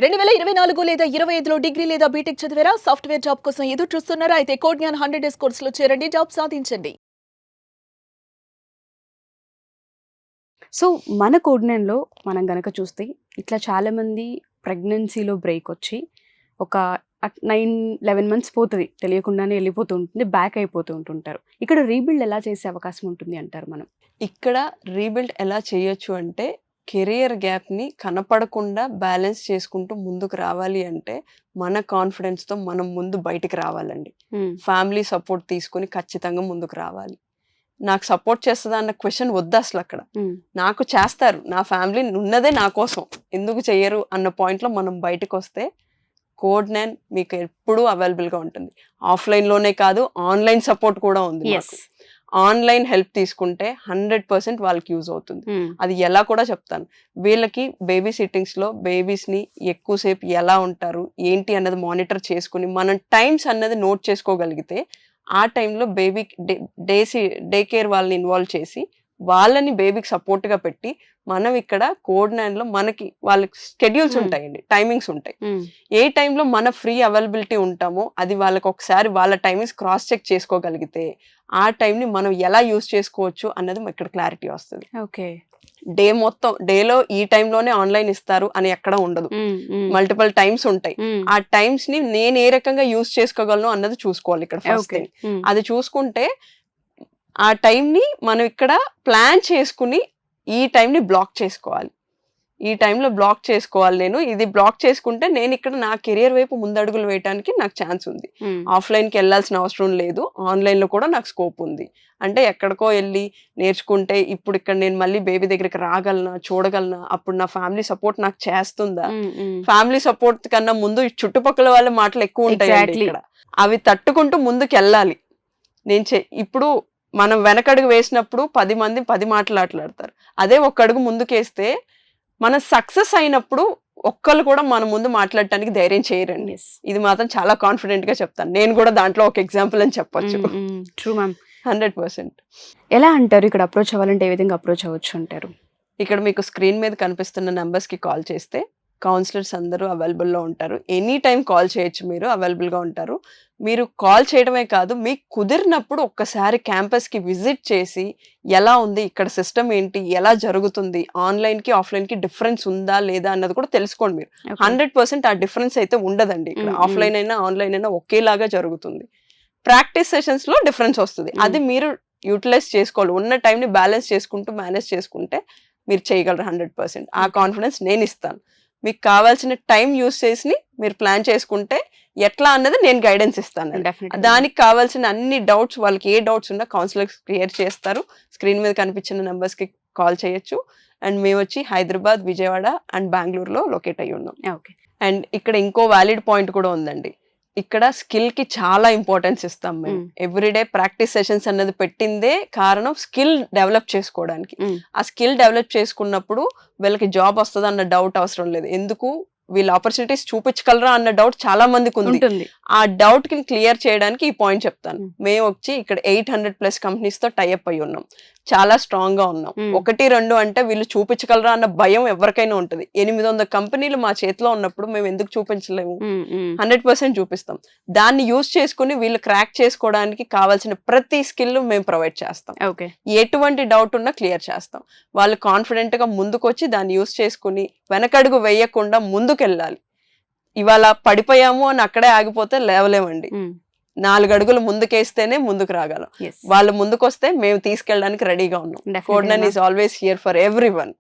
2024 లేదా 25లో డిగ్రీ లేదా బీటెక్ చదివారా? సాఫ్ట్‌వేర్ జాబ్ కోసం ఎదురు చూస్తున్నారా? అయితే కోడ్ జ్ఞాన్ 100 డేస్ కోర్సులో చేరండి. జాబ్ సాధించండి. సో, మన కోడ్‌నెన్‌లో మనం గనక చూస్తే ఇట్లా చాలామంది ప్రెగ్నెన్సీలో బ్రేక్ వచ్చి ఒక 9, 11 మంత్స్ పోతది. తెలియకుండానే వెళ్ళిపోతూ ఉంటుంది. బ్యాక్ అయిపోతూ ఉంటుంటారు. ఇక్కడ రీబిల్డ్ ఎలా చేసే అవకాశం ఉంటుంది అంటారు మనం? ఇక్కడ రీబిల్డ్ ఎలా చేయొచ్చు అంటే కెరియర్ గ్యాప్ని కనపడకుండా బ్యాలెన్స్ చేసుకుంటూ ముందుకు రావాలి అంటే మన కాన్ఫిడెన్స్తో మనం ముందు బయటికి రావాలండి. ఫ్యామిలీ సపోర్ట్ తీసుకుని ఖచ్చితంగా ముందుకు రావాలి. నాకు సపోర్ట్ చేస్తుందా అన్న క్వశ్చన్ వద్దు అసలు అక్కడ. నాకు చేస్తారు, నా ఫ్యామిలీ ఉన్నదే నా కోసం, ఎందుకు చెయ్యరు అన్న పాయింట్లో మనం బయటకు వస్తే కోడ్ జ్ఞాన్ మీకు ఎప్పుడూ అవైలబుల్గా ఉంటుంది. ఆఫ్లైన్లోనే కాదు, ఆన్లైన్ సపోర్ట్ కూడా ఉంది. ఆన్లైన్ హెల్ప్ తీసుకుంటే 100% వాళ్ళకి యూజ్ అవుతుంది. అది ఎలా కూడా చెప్తాను. వీళ్ళకి బేబీ సిట్టింగ్స్లో బేబీస్ని ఎక్కువసేపు ఎలా ఉంటారు ఏంటి అన్నది మానిటర్ చేసుకుని మనం టైమ్స్ అన్నది నోట్ చేసుకోగలిగితే ఆ టైంలో బేబీ డే కేర్ వాళ్ళని ఇన్వాల్వ్ చేసి వాళ్ళని బేబీకి సపోర్ట్గా పెట్టి మనం ఇక్కడ కోడ్ జ్ఞాన్లో మనకి వాళ్ళకి స్కెడ్యూల్స్ ఉంటాయండి, టైమింగ్స్ ఉంటాయి. ఏ టైంలో మన ఫ్రీ అవైలబిలిటీ ఉంటామో అది వాళ్ళకి ఒకసారి వాళ్ళ టైమింగ్స్ క్రాస్ చెక్ చేసుకోగలిగితే ఆ టైంని మనం ఎలా యూజ్ చేసుకోవచ్చు అన్నది ఇక్కడ క్లారిటీ వస్తుంది. ఓకే, డే మొత్తం డేలో ఈ టైంలోనే ఆన్లైన్ ఇస్తారు అని ఎక్కడ ఉండదు. మల్టిపుల్ టైమ్స్ ఉంటాయి. ఆ టైమ్స్ ని నేను ఏ రకంగా యూజ్ చేసుకోగలను అన్నది చూసుకోవాలి ఇక్కడ ఫస్ట్ థింగ్. అది చూసుకుంటే ఆ టైంని మనం ఇక్కడ ప్లాన్ చేసుకుని ఈ టైంని బ్లాక్ చేసుకోవాలి. ఈ టైంలో బ్లాక్ చేసుకోవాలి. నేను ఇది బ్లాక్ చేసుకుంటే నేను ఇక్కడ నా కెరియర్ వైపు ముందడుగులు వేయడానికి నాకు ఛాన్స్ ఉంది. ఆఫ్లైన్కి వెళ్ళాల్సిన అవసరం లేదు, ఆన్లైన్లో కూడా నాకు స్కోప్ ఉంది. అంటే ఎక్కడికో వెళ్ళి నేర్చుకుంటే ఇప్పుడు ఇక్కడ నేను మళ్ళీ బేబీ దగ్గరికి రాగలనా, చూడగలనా, అప్పుడు నా ఫ్యామిలీ సపోర్ట్ నాకు చేస్తుందా? ఫ్యామిలీ సపోర్ట్ కన్నా ముందు చుట్టుపక్కల వాళ్ళ మాటలు ఎక్కువ ఉంటాయి ఇక్కడ. అవి తట్టుకుంటూ ముందుకు వెళ్ళాలి. ఇప్పుడు మనం వెనకడుగు వేసినప్పుడు 10 మంది 10 మాట్లాడతారు. అదే ఒక్క అడుగు ముందుకేస్తే మనం సక్సెస్ అయినప్పుడు ఒక్కళ్ళు కూడా మన ముందు మాట్లాడటానికి ధైర్యం చేయరండి. ఇది మాత్రం చాలా కాన్ఫిడెంట్ గా చెప్తాను. నేను కూడా దాంట్లో ఒక ఎగ్జాంపుల్ అని చెప్పొచ్చు. True ma'am, 100%. ఎలా అంటారు ఇక్కడ అప్రోచ్ అవ్వాలంటే ఏ విధంగా అప్రోచ్ అవ్వచ్చు అంటారు? ఇక్కడ మీకు స్క్రీన్ మీద కనిపిస్తున్న నెంబర్స్ కి కాల్ చేస్తే కౌన్సిలర్స్ అందరూ అవైలబుల్లో ఉంటారు. ఎనీ టైం కాల్ చేయొచ్చు, మీరు అవైలబుల్గా ఉంటారు. మీరు కాల్ చేయడమే కాదు, మీకు కుదిరినప్పుడు ఒక్కసారి క్యాంపస్కి విజిట్ చేసి ఎలా ఉంది ఇక్కడ సిస్టమ్ ఏంటి, ఎలా జరుగుతుంది, ఆన్లైన్కి ఆఫ్లైన్కి డిఫరెన్స్ ఉందా లేదా అన్నది కూడా తెలుసుకోండి. మీరు 100% ఆ డిఫరెన్స్ అయితే ఉండదండి. ఇక్కడ ఆఫ్లైన్ అయినా ఆన్లైన్ అయినా ఒకేలాగా జరుగుతుంది. ప్రాక్టీస్ సెషన్స్లో డిఫరెన్స్ వస్తుంది, అది మీరు యూటిలైజ్ చేసుకోవాలి. ఉన్న టైంని బ్యాలెన్స్ చేసుకుంటూ మేనేజ్ చేసుకుంటే మీరు చేయగలరు 100%. ఆ కాన్ఫిడెన్స్ నేను ఇస్తాను. మీకు కావాల్సిన టైం యూస్ చేసి మీరు ప్లాన్ చేసుకుంటే ఎట్లా అన్నది నేను గైడెన్స్ ఇస్తాను. దానికి కావాల్సిన అన్ని డౌట్స్, వాళ్ళకి ఏ డౌట్స్ ఉన్నా కౌన్సిలర్స్ క్లియర్ చేస్తారు. స్క్రీన్ మీద కనిపించిన నెంబర్స్కి కాల్ చేయొచ్చు. అండ్ మేము వచ్చి హైదరాబాద్, విజయవాడ అండ్ బెంగళూరులో లొకేట్ అయ్యి ఉన్నాం. అండ్ ఇక్కడ ఇంకో వ్యాలిడ్ పాయింట్ కూడా ఉందండి. ఇక్కడ స్కిల్ కి చాలా ఇంపార్టెన్స్ ఇస్తాం మేము. ఎవ్రీడే ప్రాక్టీస్ సెషన్స్ అన్నది పెట్టిందే కారణం స్కిల్ డెవలప్ చేసుకోవడానికి. ఆ స్కిల్ డెవలప్ చేసుకున్నప్పుడు వీళ్ళకి జాబ్ వస్తుందా అన్న డౌట్ అవసరం లేదు. ఎందుకు వీళ్ళ ఆపర్చునిటీస్ చూపించగలరా అన్న డౌట్ చాలా మందికి ఉంది. ఆ డౌట్ కి క్లియర్ చేయడానికి ఈ పాయింట్ చెప్తాను. మేము వచ్చి ఇక్కడ 800+ కంపెనీస్ తో టైఅప్ అయి ఉన్నాం. చాలా స్ట్రాంగ్ గా ఉన్నాం. 1, 2 అంటే వీళ్ళు చూపించగలరా అన్న భయం ఎవరికైనా ఉంటుంది. 800 కంపెనీలు మా చేతిలో ఉన్నప్పుడు మేము ఎందుకు చూపించలేము? 100% చూపిస్తాం. దాన్ని యూజ్ చేసుకుని వీళ్ళు క్రాక్ చేసుకోవడానికి కావాల్సిన ప్రతి స్కిల్ మేము ప్రొవైడ్ చేస్తాం. ఎటువంటి డౌట్ ఉన్నా క్లియర్ చేస్తాం. వాళ్ళు కాన్ఫిడెంట్ గా ముందుకొచ్చి దాన్ని యూజ్ చేసుకుని వెనకడుగు వేయకుండా ముందుకెళ్ళాలి. ఇవాళ పడిపోయాము అని అక్కడే ఆగిపోతే లేవలేమండి. 4 అడుగులు ముందుకేస్తేనే ముందుకు రాగలం. వాళ్ళు ముందుకొస్తే మేము తీసుకెళ్ళడానికి రెడీగా ఉన్నాం. Code Gyan is always here for everyone.